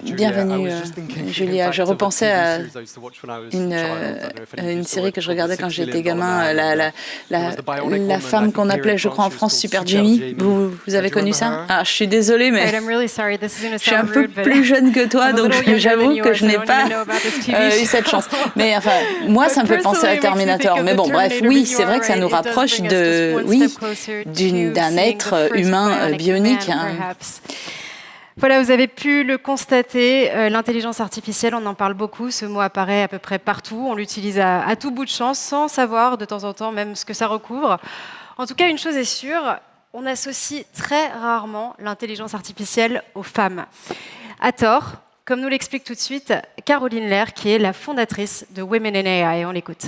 Bienvenue, Julia. Je repensais à une série que je regardais quand j'étais gamin, la femme qu'on appelait, je crois en France, Super Jamie. Vous avez connu ça? Ah, je suis désolée, mais je suis un peu plus jeune que toi, donc j'avoue que je n'ai pas eu cette chance. Mais enfin, moi, ça me fait penser à Terminator. Mais bon, bref, oui, c'est vrai que ça nous rapproche d'un être humain bionique. Voilà, vous avez pu le constater, l'intelligence artificielle, on en parle beaucoup, ce mot apparaît à peu près partout, on l'utilise à tout bout de champ, sans savoir de temps en temps même ce que ça recouvre. En tout cas, une chose est sûre, on associe très rarement l'intelligence artificielle aux femmes. À tort, comme nous l'explique tout de suite Caroline Lair, qui est la fondatrice de Women in AI. On l'écoute.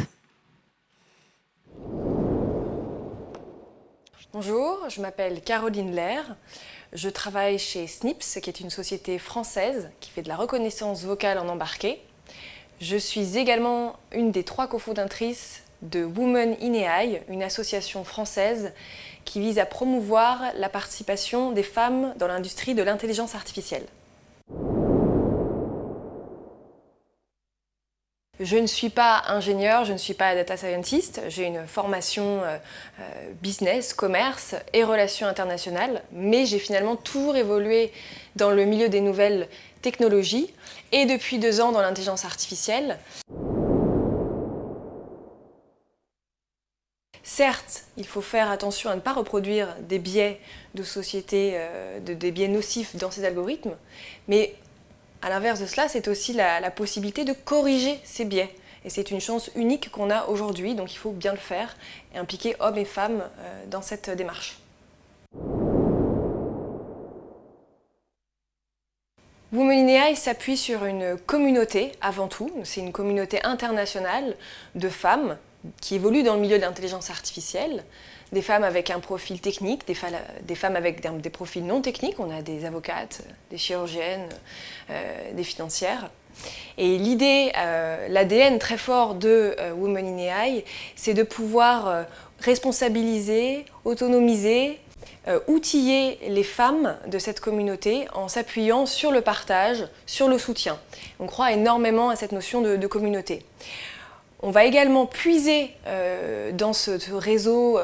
Bonjour, je m'appelle Caroline Lair. Je travaille chez Snips, qui est une société française qui fait de la reconnaissance vocale en embarqué. Je suis également une des 3 cofondatrices de Women in AI, une association française qui vise à promouvoir la participation des femmes dans l'industrie de l'intelligence artificielle. Je ne suis pas ingénieure, je ne suis pas data scientist, j'ai une formation business, commerce et relations internationales, mais j'ai finalement toujours évolué dans le milieu des nouvelles technologies et depuis 2 ans dans l'intelligence artificielle. Certes, il faut faire attention à ne pas reproduire des biais de société, des biais nocifs dans ces algorithmes, mais à l'inverse de cela, c'est aussi la possibilité de corriger ces biais. Et c'est une chance unique qu'on a aujourd'hui, donc il faut bien le faire et impliquer hommes et femmes dans cette démarche. Women in AI s'appuie sur une communauté avant tout. C'est une communauté internationale de femmes qui évoluent dans le milieu de l'intelligence artificielle. Des femmes avec un profil technique, des femmes avec des profils non techniques. On a des avocates, des chirurgiennes, des financières. Et l'idée, l'ADN très fort de Women in AI, c'est de pouvoir responsabiliser, autonomiser, outiller les femmes de cette communauté en s'appuyant sur le partage, sur le soutien. On croit énormément à cette notion de communauté. On va également puiser dans ce réseau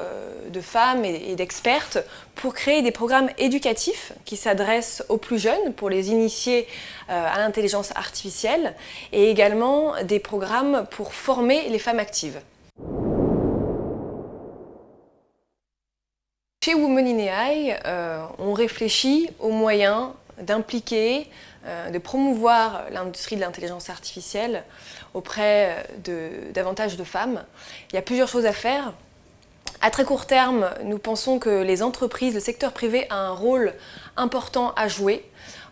de femmes et d'expertes pour créer des programmes éducatifs qui s'adressent aux plus jeunes, pour les initier à l'intelligence artificielle, et également des programmes pour former les femmes actives. Chez Women in AI, on réfléchit aux moyens d'impliquer, de promouvoir l'industrie de l'intelligence artificielle auprès de davantage de femmes. Il y a plusieurs choses à faire. À très court terme, nous pensons que les entreprises, le secteur privé a un rôle important à jouer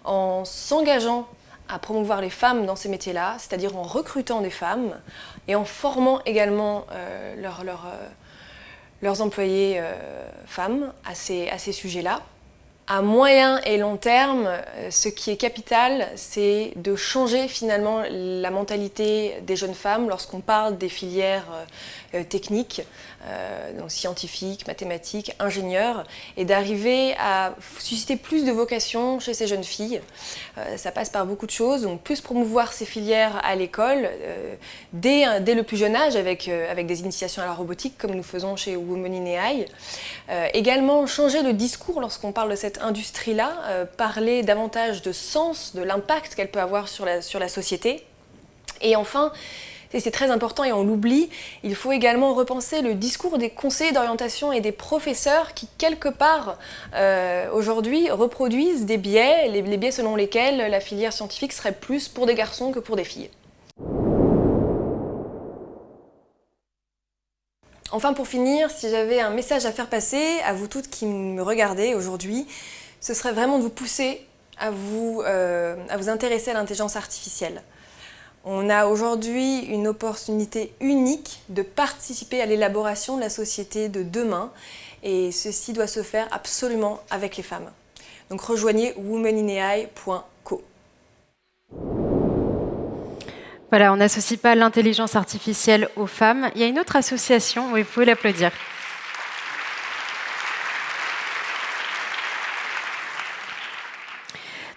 en s'engageant à promouvoir les femmes dans ces métiers-là, c'est-à-dire en recrutant des femmes et en formant également leurs employés femmes à ces sujets-là. À moyen et long terme, ce qui est capital, c'est de changer finalement la mentalité des jeunes femmes lorsqu'on parle des filières techniques, donc scientifiques, mathématiques, ingénieurs, et d'arriver à susciter plus de vocation chez ces jeunes filles. Ça passe par beaucoup de choses, donc plus promouvoir ces filières à l'école, dès le plus jeune âge, avec des initiations à la robotique, comme nous faisons chez Women in AI. Également changer le discours lorsqu'on parle de cette industrie-là, parler davantage de sens, de l'impact qu'elle peut avoir sur la société. Et enfin, et c'est très important et on l'oublie, il faut également repenser le discours des conseillers d'orientation et des professeurs qui, quelque part, aujourd'hui, reproduisent des biais, les biais selon lesquels la filière scientifique serait plus pour des garçons que pour des filles. Enfin, pour finir, si j'avais un message à faire passer à vous toutes qui me regardez aujourd'hui, ce serait vraiment de vous pousser à vous intéresser à l'intelligence artificielle. On a aujourd'hui une opportunité unique de participer à l'élaboration de la société de demain et ceci doit se faire absolument avec les femmes. Donc rejoignez womeninai.co. Voilà, on n'associe pas l'intelligence artificielle aux femmes. Il y a une autre association, oui, vous pouvez l'applaudir.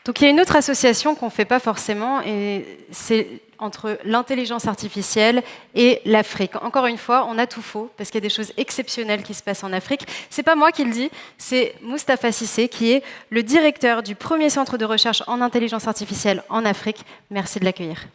Donc il y a une autre association qu'on ne fait pas forcément, et c'est entre l'intelligence artificielle et l'Afrique. Encore une fois, on a tout faux, parce qu'il y a des choses exceptionnelles qui se passent en Afrique. Ce n'est pas moi qui le dis, c'est Moustapha Cissé, qui est le directeur du premier centre de recherche en intelligence artificielle en Afrique. Merci de l'accueillir.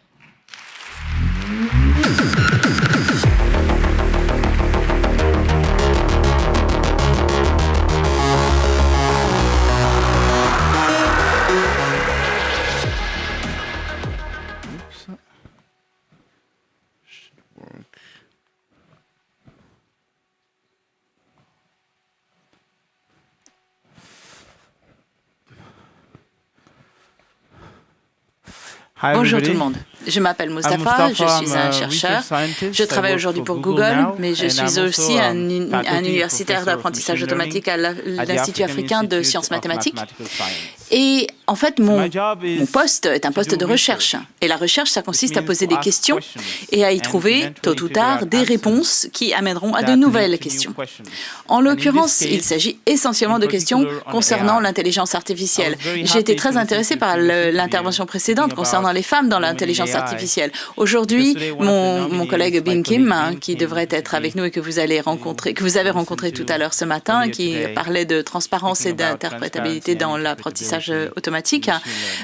Bonjour tout le monde. Je m'appelle Moustapha, je suis un chercheur. Je travaille aujourd'hui pour Google, mais je suis aussi un universitaire d'apprentissage automatique à l'Institut africain de sciences mathématiques. Et en fait, mon poste est un poste de recherche. Et la recherche, ça consiste à poser des questions et à y trouver, tôt ou tard, des réponses qui amèneront à de nouvelles questions. En l'occurrence, il s'agit essentiellement de questions concernant l'intelligence artificielle. J'ai été très intéressée par l'intervention précédente concernant les femmes dans l'intelligence artificielle. Aujourd'hui, mon collègue Bin Kim, qui devrait être avec nous et que vous avez rencontré tout à l'heure ce matin, qui parlait de transparence et d'interprétabilité dans l'apprentissage automatique,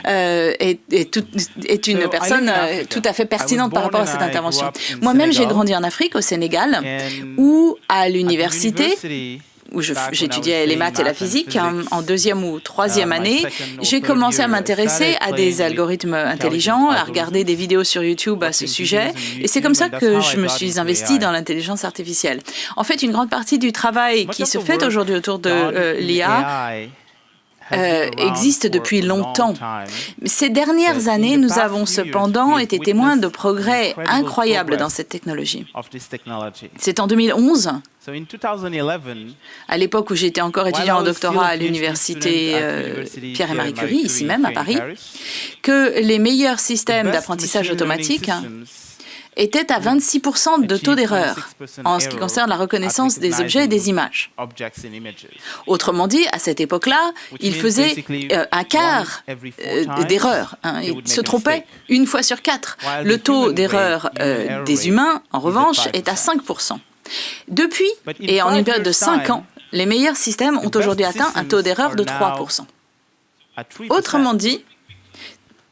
est une personne tout à fait pertinente par rapport à cette intervention. Moi-même, j'ai grandi en Afrique, au Sénégal, où à l'université, où j'étudiais les maths et la physique, en deuxième ou troisième année, j'ai commencé à m'intéresser à des algorithmes intelligents, à regarder des vidéos sur YouTube à ce sujet, et c'est comme ça que je me suis investie dans l'intelligence artificielle. En fait, une grande partie du travail qui se fait aujourd'hui autour de l'IA existe depuis longtemps. Ces dernières années, nous avons cependant été témoins de progrès incroyables dans cette technologie. C'est en 2011, à l'époque où j'étais encore étudiant en doctorat à l'université Pierre et Marie Curie, ici même à Paris, que les meilleurs systèmes d'apprentissage automatique étaient à 26% de taux d'erreur en ce qui concerne la reconnaissance des objets et des images. Autrement dit, à cette époque-là, il faisait un quart d'erreur. Il se trompait une fois sur 4. Le taux d'erreur des humains, en revanche, est à 5%. Depuis, et en une période de 5 ans, les meilleurs systèmes ont aujourd'hui atteint un taux d'erreur de 3%. Autrement dit,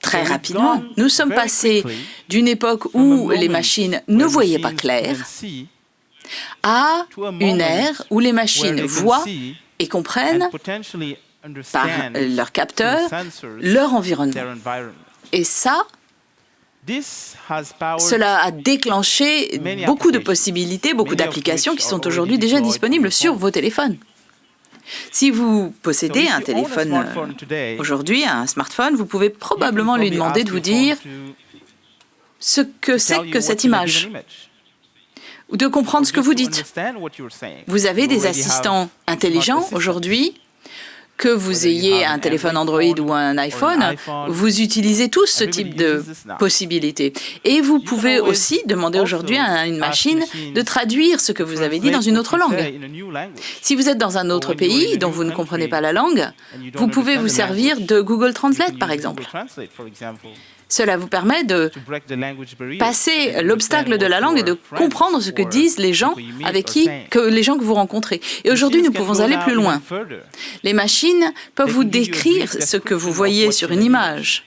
très rapidement, nous sommes passés d'une époque où les machines ne voyaient pas clair à une ère où les machines voient et comprennent par leurs capteurs leur environnement. Et ça, cela a déclenché beaucoup de possibilités, beaucoup d'applications qui sont aujourd'hui déjà disponibles sur vos téléphones. Si vous possédez un téléphone aujourd'hui, un smartphone, vous pouvez probablement lui demander de vous dire ce que c'est que cette image, ou de comprendre ce que vous dites. Vous avez des assistants intelligents aujourd'hui. Que vous ayez un téléphone Android ou un iPhone, vous utilisez tous ce type de possibilités. Et vous pouvez aussi demander aujourd'hui à une machine de traduire ce que vous avez dit dans une autre langue. Si vous êtes dans un autre pays dont vous ne comprenez pas la langue, vous pouvez vous servir de Google Translate, par exemple. Cela vous permet de passer l'obstacle de la langue et de comprendre ce que disent les gens que vous rencontrez. Et aujourd'hui, nous pouvons aller plus loin. Les machines peuvent vous décrire ce que vous voyez sur une image.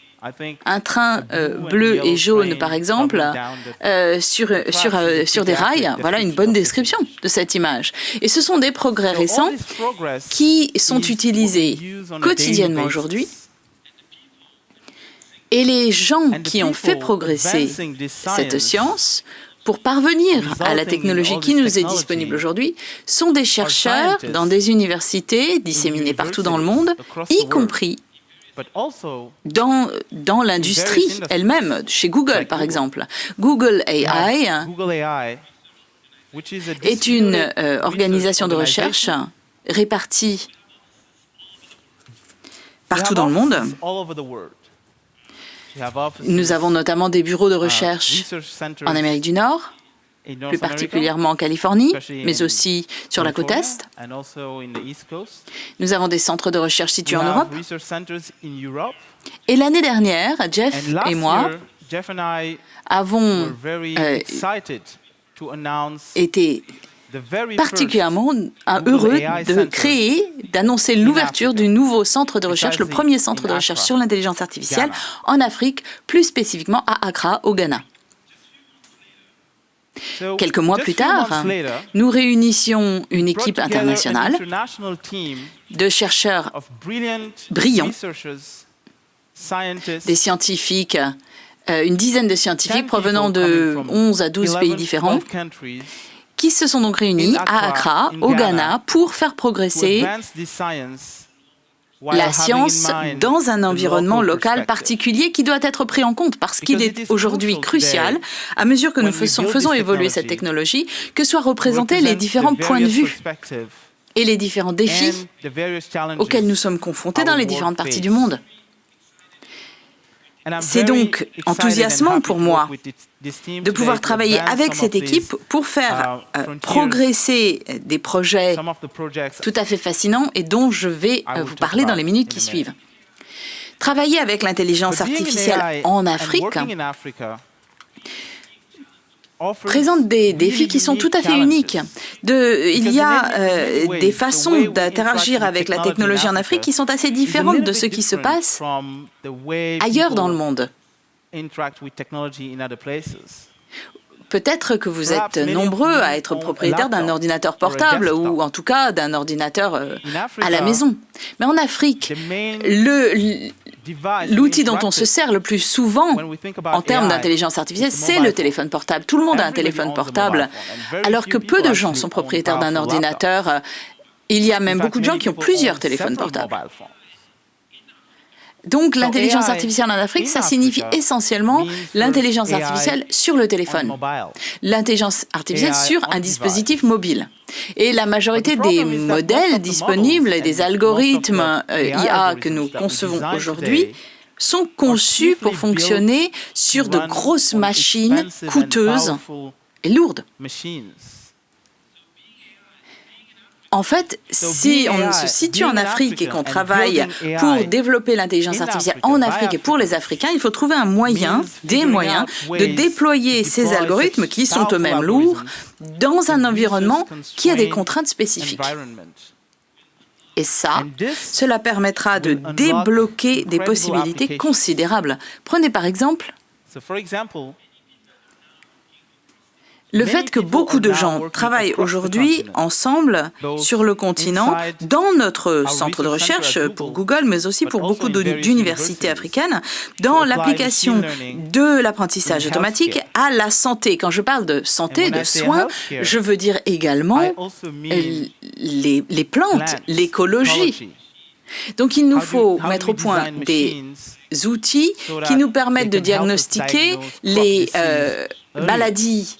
Un train bleu et jaune, par exemple, sur des rails, voilà une bonne description de cette image. Et ce sont des progrès récents qui sont utilisés quotidiennement aujourd'hui. Et les gens qui ont fait progresser cette science pour parvenir à la technologie qui nous est disponible aujourd'hui sont des chercheurs dans des universités disséminées partout dans le monde, y compris dans l'industrie elle-même, chez Google par exemple. Google AI est une organisation de recherche répartie partout dans le monde. Nous avons notamment des bureaux de recherche en Amérique du Nord, plus particulièrement en Californie, mais aussi sur la côte Est. Nous avons des centres de recherche situés en Europe. Et l'année dernière, Jeff et moi avons été particulièrement heureux de créer, d'annoncer l'ouverture du nouveau centre de recherche, le premier centre de recherche sur l'intelligence artificielle en Afrique, plus spécifiquement à Accra, au Ghana. Quelques mois plus tard, nous réunissions une équipe internationale de chercheurs brillants, des scientifiques, une dizaine de scientifiques provenant de 11 à 12 pays différents, qui se sont donc réunis à Accra, au Ghana, pour faire progresser la science dans un environnement local particulier qui doit être pris en compte parce qu'il est aujourd'hui crucial, à mesure que nous faisons évoluer cette technologie, que soient représentés les différents points de vue et les différents défis auxquels nous sommes confrontés dans les différentes parties du monde. C'est donc enthousiasmant pour moi de pouvoir travailler avec cette équipe pour faire progresser des projets tout à fait fascinants et dont je vais vous parler dans les minutes qui suivent. Travailler avec l'intelligence artificielle en Afrique présente des défis qui sont tout à fait uniques. Il y a des façons d'interagir avec la technologie en Afrique qui sont assez différentes de ce qui se passe ailleurs dans le monde. Peut-être que vous êtes nombreux à être propriétaires d'un ordinateur portable ou en tout cas d'un ordinateur à la maison. Mais en Afrique, l'outil dont on se sert le plus souvent en termes d'intelligence artificielle, c'est le téléphone portable. Tout le monde a un téléphone portable, alors que peu de gens sont propriétaires d'un ordinateur. Il y a même beaucoup de gens qui ont plusieurs téléphones portables. Donc l'intelligence artificielle en Afrique, ça signifie essentiellement l'intelligence artificielle sur le téléphone, l'intelligence artificielle sur un dispositif mobile. Et la majorité des modèles disponibles et des algorithmes IA que nous concevons aujourd'hui sont conçus pour fonctionner sur de grosses machines coûteuses et lourdes. En fait, si on se situe en Afrique et qu'on travaille pour développer l'intelligence artificielle en Afrique et pour les Africains, il faut trouver un moyen, des moyens, de déployer ces algorithmes qui sont eux-mêmes lourds dans un environnement qui a des contraintes spécifiques. Et ça, cela permettra de débloquer des possibilités considérables. Prenez par exemple le fait que beaucoup de gens travaillent aujourd'hui ensemble sur le continent, dans notre centre de recherche pour Google, mais aussi pour beaucoup d'universités africaines, dans l'application de l'apprentissage automatique à la santé. Quand je parle de santé, de soins, je veux dire également les plantes, l'écologie. Donc il nous faut mettre au point des outils qui nous permettent de diagnostiquer les maladies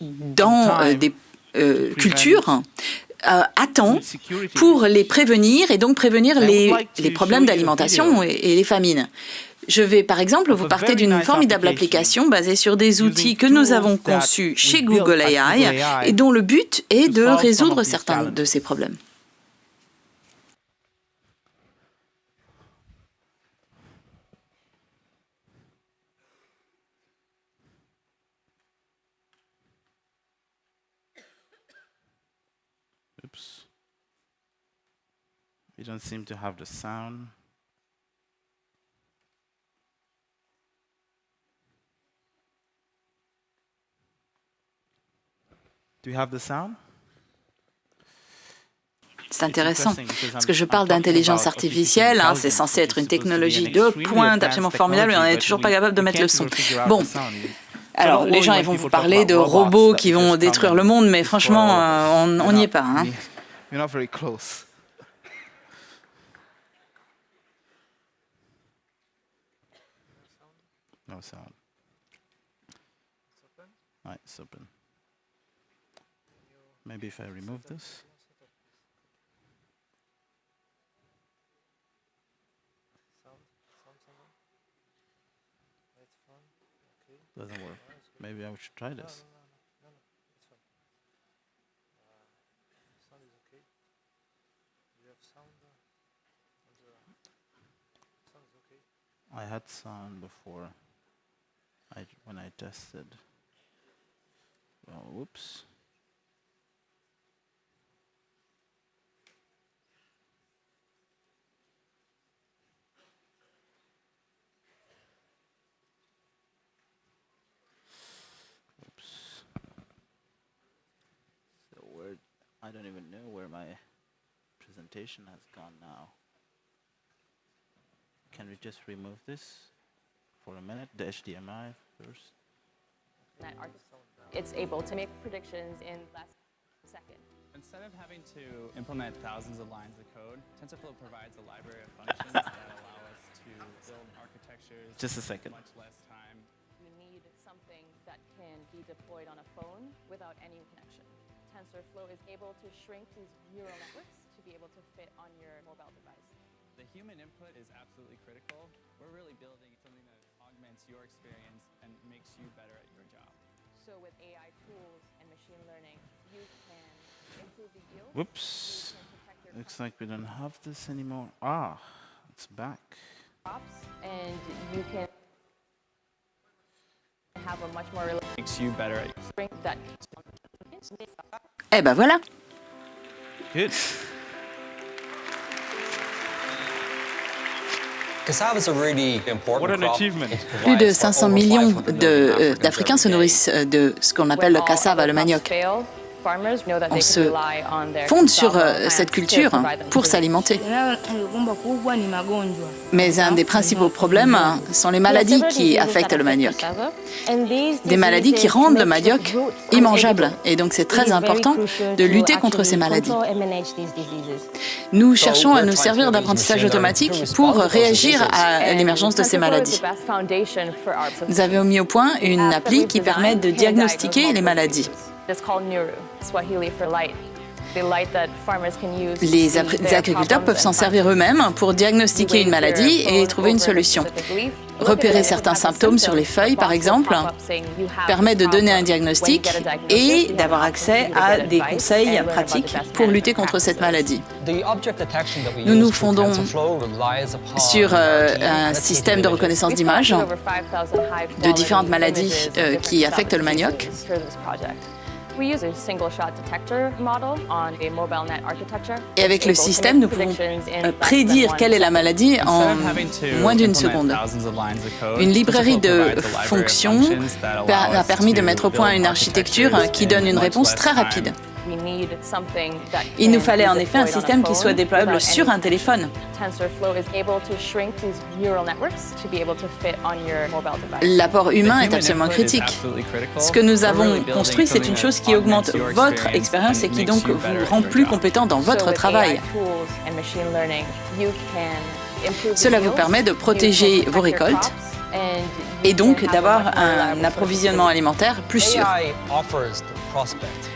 dans des cultures à temps pour les prévenir et donc prévenir les problèmes d'alimentation et les famines. Je vais par exemple vous parler d'une formidable application basée sur des outils que nous avons conçus chez Google AI et dont le but est de résoudre certains de ces problèmes. Oops. We don't seem to have the sound. Do you have the sound? C'est intéressant, parce que je parle d'intelligence artificielle, c'est censé être une technologie de pointe absolument formidable, mais on n'est toujours pas capable de mettre le son. Bon. Alors, les gens ils vont vous parler de robots qui vont détruire le monde, mais franchement, on n'y est pas. Hein. You're not very close. No sound. Right, it's open. Maybe if I remove this. Doesn't work. Maybe I should try this. I had sound before when I tested. Oh, whoops. So I don't even know where my presentation has gone now. Can we just remove this for a minute? The HDMI first. It's able to make predictions in less than a second. Instead of having to implement thousands of lines of code, TensorFlow provides a library of functions that allow us to build architectures Just a second. in much less time. We need something that can be deployed on a phone without any connection. TensorFlow is able to shrink these neural networks to be able to fit on your mobile device. The human input is absolutely critical. We're really building something that augments your experience and makes you better at your job. So with AI tools and machine learning, you can improve the yield. Whoops. Looks like we don't have this anymore. Ah, it's back. And you can have a much more Makes you better at that. Eh ben voilà. Good. What an achievement. Plus de 500 millions d'Africains se nourrissent de ce qu'on appelle le cassava, le manioc. On se fonde sur cette culture pour s'alimenter. Mais un des principaux problèmes sont les maladies qui affectent le manioc. Des maladies qui rendent le manioc immangeable. Et donc c'est très important de lutter contre ces maladies. Nous cherchons à nous servir d'apprentissage automatique pour réagir à l'émergence de ces maladies. Nous avons mis au point une appli qui permet de diagnostiquer les maladies. Les agriculteurs peuvent s'en servir eux-mêmes pour diagnostiquer une maladie et trouver une solution. Repérer certains symptômes sur les feuilles, par exemple, permet de donner un diagnostic et d'avoir accès à des conseils pratiques pour lutter contre cette maladie. Nous nous fondons sur un système de reconnaissance d'images de différentes maladies qui affectent le manioc. Et avec le système, nous pouvons prédire quelle est la maladie en moins d'une seconde. Une librairie de fonctions a permis de mettre au point une architecture qui donne une réponse très rapide. Il nous fallait en effet un système qui soit déployable sur un téléphone. L'apport humain est absolument critique. Ce que nous avons construit, c'est une chose qui augmente votre expérience et qui donc vous rend plus compétent dans votre travail. Cela vous permet de protéger vos récoltes et donc d'avoir un approvisionnement alimentaire plus sûr.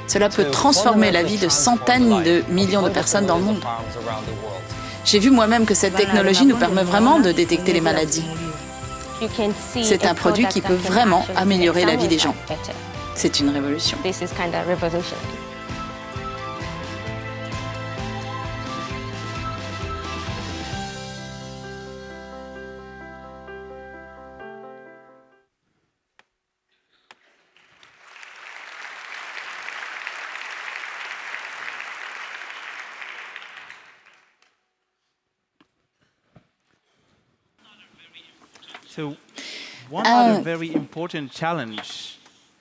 Cela peut transformer la vie de centaines de millions de personnes dans le monde. J'ai vu moi-même que cette technologie nous permet vraiment de détecter les maladies. C'est un produit qui peut vraiment améliorer la vie des gens. C'est une révolution.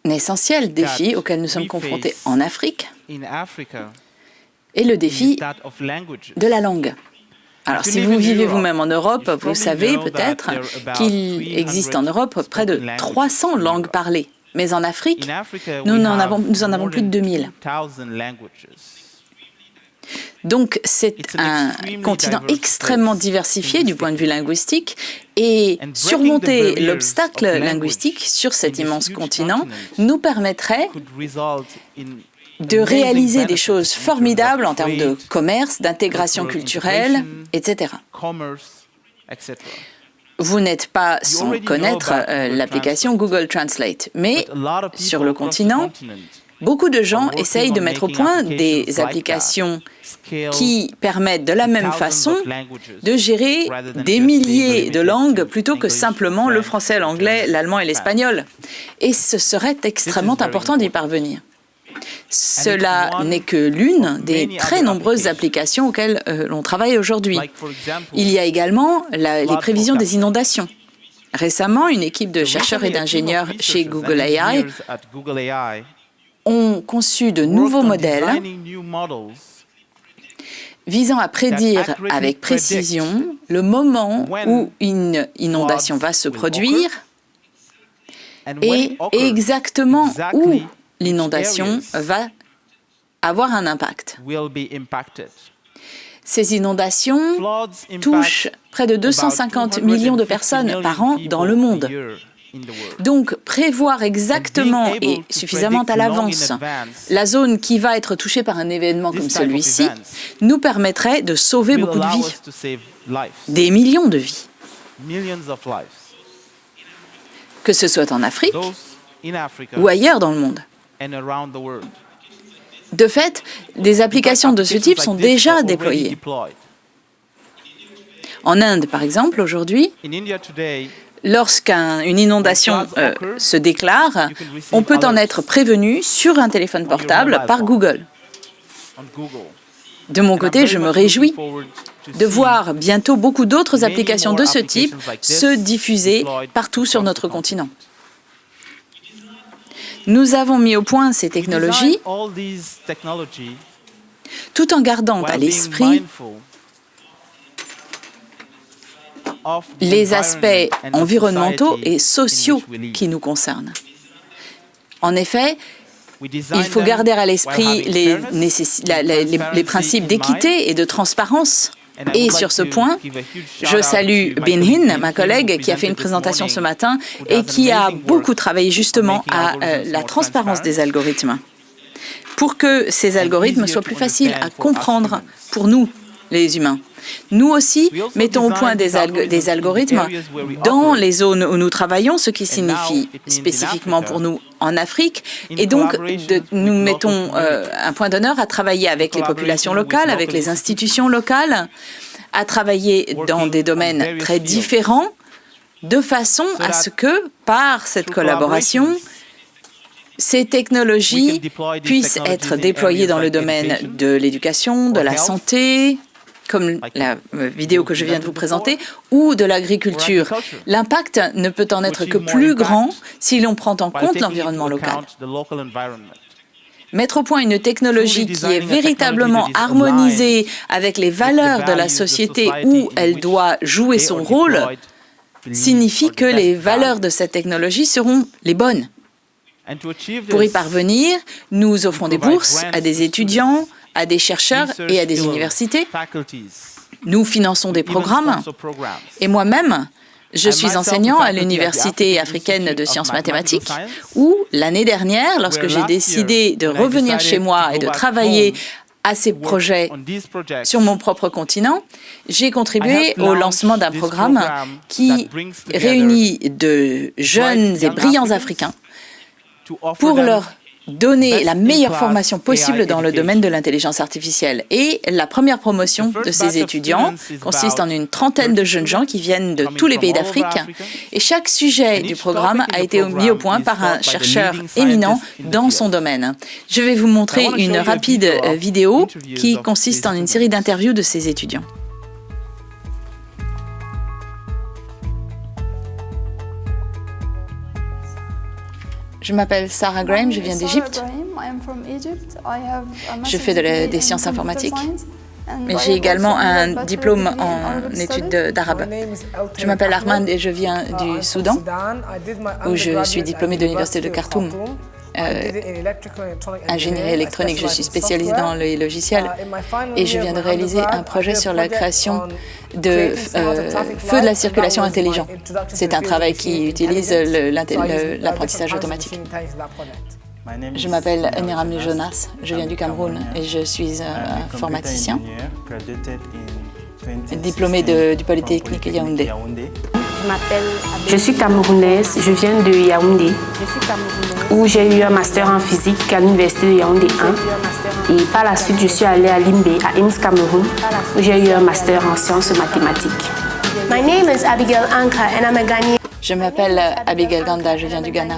Un essentiel défi auquel nous sommes confrontés en Afrique est le défi de la langue. Alors, si vous vivez vous-même en Europe, vous savez peut-être qu'il existe en Europe près de 300 langues parlées. Mais en Afrique, nous en avons plus de 2000. Donc, c'est un continent extrêmement diversifié du point de vue linguistique et surmonter l'obstacle linguistique sur cet immense continent nous permettrait de réaliser des choses formidables en termes de commerce, d'intégration culturelle, etc. vous n'êtes pas sans connaître l'application Google Translate, mais sur le continent, beaucoup de gens essayent de mettre au point des applications qui permettent de la même façon de gérer des milliers de langues plutôt que simplement le français, l'anglais, l'allemand et l'espagnol. Et ce serait extrêmement important d'y parvenir. Cela n'est que l'une des très nombreuses applications auxquelles l'on travaille aujourd'hui. Il y a également les prévisions des inondations. Récemment, une équipe de chercheurs et d'ingénieurs chez Google AI ont conçu de nouveaux modèles visant à prédire avec précision le moment où une inondation va se produire et exactement où l'inondation va avoir un impact. Ces inondations touchent près de 250 millions de personnes par an dans le monde. Donc, prévoir exactement et suffisamment à l'avance la zone qui va être touchée par un événement comme celui-ci nous permettrait de sauver beaucoup de vies, des millions de vies. Que ce soit en Afrique ou ailleurs dans le monde. De fait, des applications de ce type sont déjà déployées. En Inde, par exemple, aujourd'hui, lorsqu'une inondation se déclare, on peut en être prévenu sur un téléphone portable par Google. De mon côté, je me réjouis de voir bientôt beaucoup d'autres applications de ce type se diffuser partout sur notre continent. Nous avons mis au point ces technologies tout en gardant à l'esprit les aspects environnementaux et sociaux qui nous concernent. En effet, il faut garder à l'esprit les principes d'équité et de transparence. Et sur ce point, je salue Bin Hin, ma collègue, qui a fait une présentation ce matin et qui a beaucoup travaillé justement à la transparence des algorithmes. Pour que ces algorithmes soient plus faciles à comprendre pour nous, les humains. Nous aussi mettons au point des algorithmes dans les zones où nous travaillons, ce qui signifie spécifiquement pour nous en Afrique. Et donc, nous mettons un point d'honneur à travailler avec les populations locales, avec les institutions locales, à travailler dans des domaines très différents, de façon à ce que, par cette collaboration, ces technologies puissent être déployées dans le domaine de l'éducation, de la santé, comme la vidéo que je viens de vous présenter, ou de l'agriculture. L'impact ne peut en être que plus grand si l'on prend en compte l'environnement local. Mettre au point une technologie qui est véritablement harmonisée avec les valeurs de la société où elle doit jouer son rôle signifie que les valeurs de cette technologie seront les bonnes. Pour y parvenir, nous offrons des bourses à des étudiants, à des chercheurs et à des universités. Nous finançons des programmes. Et moi-même, je suis enseignant à l'Université africaine de sciences mathématiques où, l'année dernière, lorsque j'ai décidé de revenir chez moi et de travailler à ces projets sur mon propre continent, j'ai contribué au lancement d'un programme qui réunit de jeunes et brillants Africains pour leur donner la meilleure formation possible dans le domaine de l'intelligence artificielle. Et la première promotion de ces étudiants consiste en une trentaine de jeunes gens qui viennent de tous les pays d'Afrique. Et chaque sujet du programme a été mis au point par un chercheur éminent dans son domaine. Je vais vous montrer une rapide vidéo qui consiste en une série d'interviews de ces étudiants. Je m'appelle Sarah Graham, je viens d'Égypte. Je fais des sciences informatiques, mais j'ai également un diplôme en études d'arabe. Je m'appelle Armand et je viens du Soudan, où je suis diplômée de l'université de Khartoum. Ingénierie électronique, je suis spécialisée dans les logiciels et je viens de réaliser un projet sur la création de feux de la circulation intelligent. C'est un travail qui utilise l'apprentissage automatique. Je m'appelle Niram Jonas, je viens du Cameroun et je suis informaticien, diplômé du Polytechnique Yaoundé. Je suis camerounaise, je viens de Yaoundé, où j'ai eu un master en physique à l'université de Yaoundé 1. Et par la suite, je suis allée à Limbé, à IMS Cameroun, où j'ai eu un master en sciences mathématiques. My name is Abigail Anka and I'm a Ghanaian. Je m'appelle Abigail Ganda, je viens du Ghana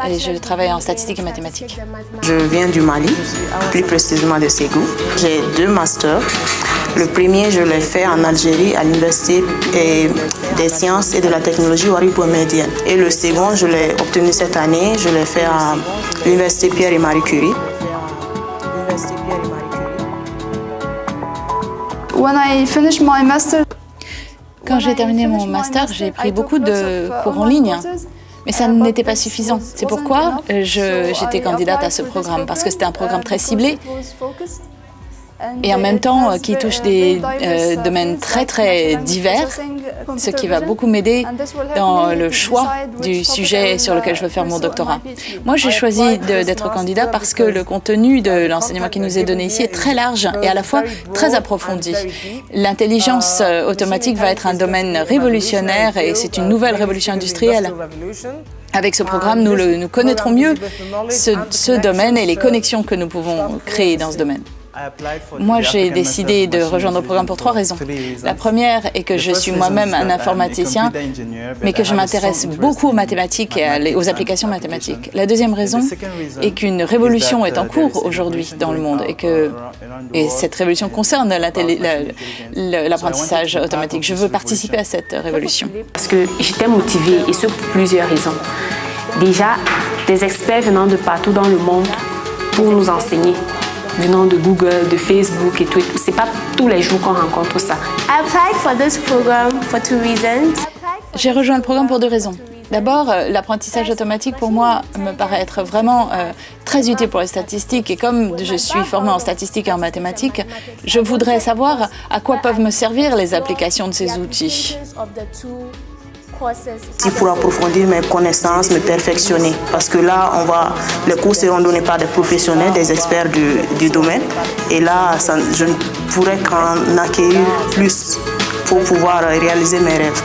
et je travaille en statistique et mathématiques. Je viens du Mali, plus précisément de Ségou. J'ai 2 masters. Le premier, je l'ai fait en Algérie à l'Université des sciences et de la technologie Ouari-Boumediene. Et le second, je l'ai obtenu cette année, je l'ai fait à l'Université Pierre et Marie Curie. When I finished my master, quand j'ai terminé mon master, j'ai pris beaucoup de cours en ligne, mais ça n'était pas suffisant. C'est pourquoi j'étais candidate à ce programme, parce que c'était un programme très ciblé et en même temps qui touche des domaines très très divers, ce qui va beaucoup m'aider dans le choix du sujet sur lequel je veux faire mon doctorat. Moi, j'ai choisi d'être candidat parce que le contenu de l'enseignement qui nous est donné ici est très large et à la fois très approfondi. L'intelligence automatique va être un domaine révolutionnaire et c'est une nouvelle révolution industrielle. Avec ce programme, nous connaîtrons mieux ce domaine et les connexions que nous pouvons créer dans ce domaine. Moi, j'ai décidé de rejoindre le programme pour 3 raisons. La première est que je suis moi-même un informaticien, mais que je m'intéresse beaucoup aux mathématiques et aux applications mathématiques. La deuxième raison est qu'une révolution est en cours aujourd'hui dans le monde et cette révolution concerne l'apprentissage automatique. Je veux participer à cette révolution. Parce que j'étais motivée, et ce pour plusieurs raisons. Déjà, des experts venant de partout dans le monde pour nous enseigner. Venant de Google, de Facebook et tout. C'est pas tous les jours qu'on rencontre ça. I applied for this program for 2 reasons. J'ai rejoint le programme pour 2 raisons. D'abord, l'apprentissage automatique pour moi me paraît être vraiment très utile pour les statistiques et comme je suis formée en statistique et en mathématiques, je voudrais savoir à quoi peuvent me servir les applications de ces outils. Pour approfondir mes connaissances, me perfectionner. Parce que là, les cours seront donnés par des professionnels, des experts du domaine. Et là, je ne pourrais qu'en acquérir plus pour pouvoir réaliser mes rêves.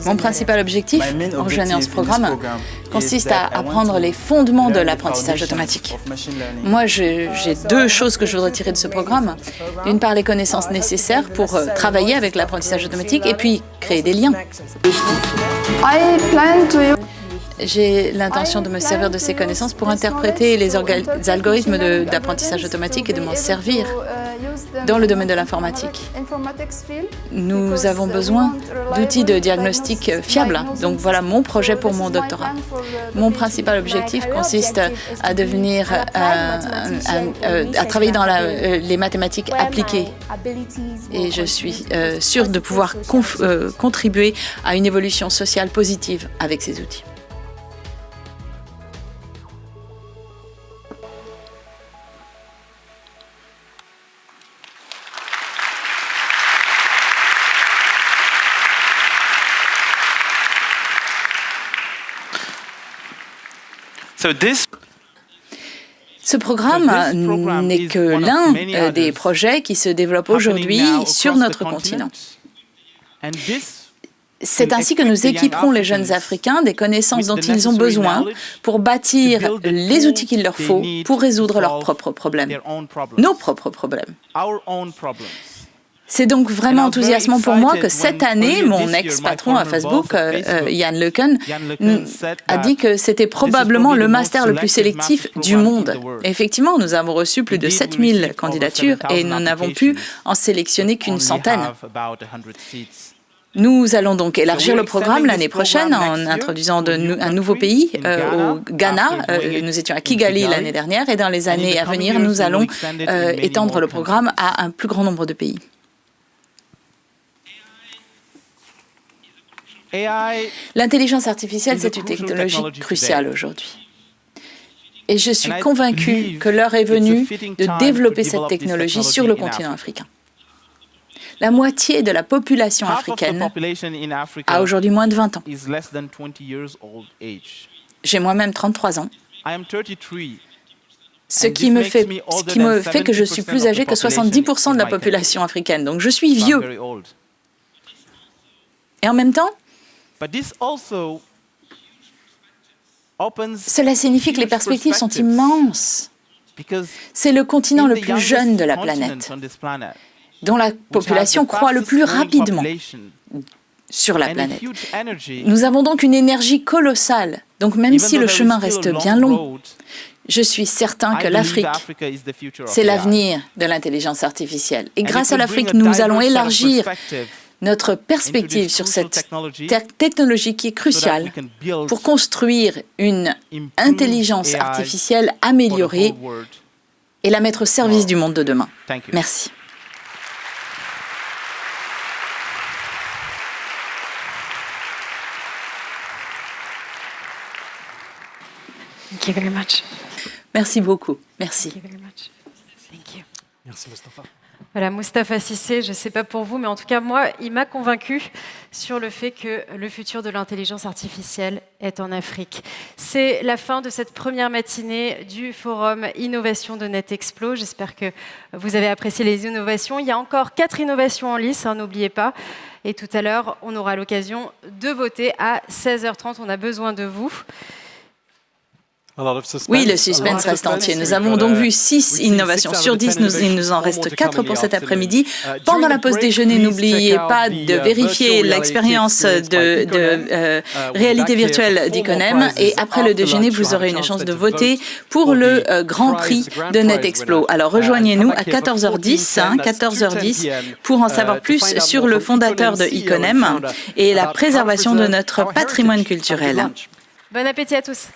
Mon principal objectif en rejoignant ce programme consiste à apprendre les fondements de l'apprentissage automatique. Moi, j'ai 2 choses que je voudrais tirer de ce programme. D'une part, les connaissances nécessaires pour travailler avec l'apprentissage automatique et puis créer des liens. J'ai l'intention de me servir de ces connaissances pour interpréter les algorithmes d'apprentissage automatique et de m'en servir dans le domaine de l'informatique. Nous avons besoin d'outils de diagnostic fiables. Donc voilà mon projet pour mon doctorat. Mon principal objectif consiste à à travailler dans les mathématiques appliquées. Et je suis sûre de pouvoir contribuer à une évolution sociale positive avec ces outils. Ce programme n'est que l'un des projets qui se développent aujourd'hui sur notre continent. C'est ainsi que nous équiperons les jeunes Africains des connaissances dont ils ont besoin pour bâtir les outils qu'il leur faut pour résoudre leurs propres problèmes, nos propres problèmes. C'est donc vraiment enthousiasmant pour moi que cette année, mon ex-patron à Facebook, Jan LeCun, a dit que c'était probablement le master le plus sélectif du monde. Et effectivement, nous avons reçu plus de 7000 candidatures et nous n'avons pu en sélectionner qu'une centaine. Nous allons donc élargir le programme l'année prochaine en introduisant un nouveau pays au Ghana. Nous étions à Kigali l'année dernière et dans les années à venir, nous allons étendre le programme à un plus grand nombre de pays. L'intelligence artificielle, c'est une technologie cruciale aujourd'hui. Et je suis convaincue que l'heure est venue de développer cette technologie sur le continent africain. La moitié de la population africaine a aujourd'hui moins de 20 ans. J'ai moi-même 33 ans. Ce qui me fait que je suis plus âgé que 70% de la population africaine. Donc je suis vieux. Et en même temps, cela signifie que les perspectives sont immenses. C'est le continent le plus jeune de la planète, dont la population croît le plus rapidement sur la planète. Nous avons donc une énergie colossale. Donc même si le chemin reste bien long, je suis certain que l'Afrique, c'est l'avenir de l'intelligence artificielle. Et grâce à l'Afrique, nous allons élargir notre perspective sur cette technologie qui est cruciale pour construire une intelligence artificielle améliorée et la mettre au service du monde de demain. Merci. Thank you very much. Merci beaucoup. Merci. Thank you very much. Thank you. Merci, Mustapha. Voilà, Moustapha Cissé, je ne sais pas pour vous, mais en tout cas, moi, il m'a convaincu sur le fait que le futur de l'intelligence artificielle est en Afrique. C'est la fin de cette première matinée du forum Innovation de NetExplo. J'espère que vous avez apprécié les innovations. Il y a encore 4 innovations en lice, hein, n'oubliez pas. Et tout à l'heure, on aura l'occasion de voter à 16h30. On a besoin de vous. Oui, le suspense reste entier. Nous avons donc vu 6 innovations sur 10. Il nous en reste 4 pour cet après-midi. Pendant la pause déjeuner, n'oubliez pas de vérifier l'expérience de réalité virtuelle d'Iconem. Et après le déjeuner, vous aurez une chance de voter pour le Grand Prix de NetExplo. Alors rejoignez-nous à 14h10, 14h10, pour en savoir plus sur le fondateur de Iconem et la préservation de notre patrimoine culturel. Bon appétit à tous.